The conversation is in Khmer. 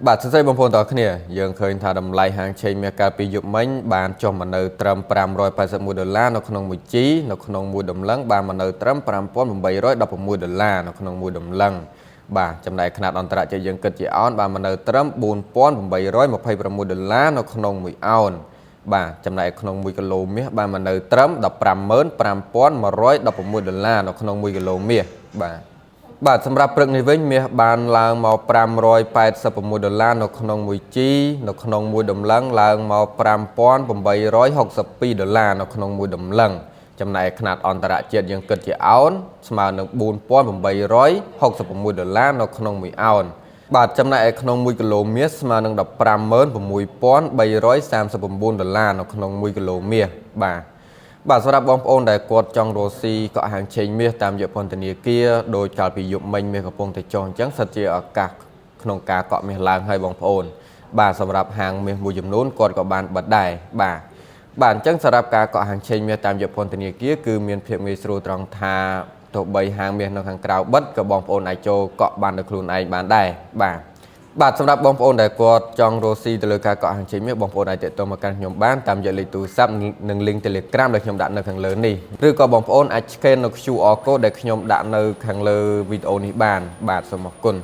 បាទសួស្តីបងប្អូនទាំងអស់គ្នាយើងឃើញថាតម្លៃហាងឆេងមាសកាលពីយប់មិញបានចុះមកនៅត្រឹម$581នៅក្នុង1 G នៅក្នុងមួយតម្លឹងបានមកនៅត្រឹម$5,816នៅក្នុងមួយតម្លឹងបាទចំណែកຂະຫນាតអន្តរជាតិយើងគិតជាអោនបានមកនៅត្រឹម$4,826នៅក្នុង1អោនបាទចំណែកក្នុង1គីឡូមាសបានមកនៅត្រឹម$15,116នៅក្នុង1គីឡូមាសបាទសម្រាប់ព្រឹកនេះវិញមាសបានឡើងមក$586នៅក្នុង1 G នៅក្នុងមួយតម្លឹងឡើងមក$5,862នៅក្នុងមួយតម្លឹងចំណែកຂະຫນាតអន្តរជាតិយើងគិតជាអោនស្មើនឹង$4,866នៅក្នុង1អោនបាទចំណែកឯក្នុង1គីឡូមាសស្មើនឹង$156,339នៅក្នុង1គីឡូមាសបាទសម្រាប់បងប្អូនដែលគាត់ចង់រកស៊ីកក់ហាងឆេងមាសតាមរយៈពន្ធនាគារដោយកាលពីយប់មិញមាសកំពុងតែចុះអញ្ចឹងសិតជាឱកាសក្នុងការកក់មាសឡើងហើយបងប្អូនបាទសម្រាប់ហាងមាសមួយចំនួនគាត់ក៏បានបិទដែរបាទអញ្ចឹងសម្រាប់ការកក់ហាងឆេងមាសតាមរយៈពន្ធនាគារគឺមានភាពងាយស្រួលត្រង់ថាទោះបីហាងមាសនៅខាងក្រៅបិទក៏បងប្អូនអាចចូលកក់បានដោយខ្លួនឯងបានដែរបាទសម្រាប់បងប្អូនដែលគាត់ចង់រកស៊ីទៅលើការកក់ហាងឆេងមាសបងប្អូនអាចទាក់ទងមកកាន់ខ្ញុំបានតាមរយៈលេខទូរស័ព្ទនិង link Telegram ដែលខ្ញុំដាក់នៅខាងលើនេះឬក៏បងប្អូនអាច scan នៅ QR code ដែលខ្ញុំដាក់នៅខាងលើវីដេអូនេះបានបាទសូមអរគុណ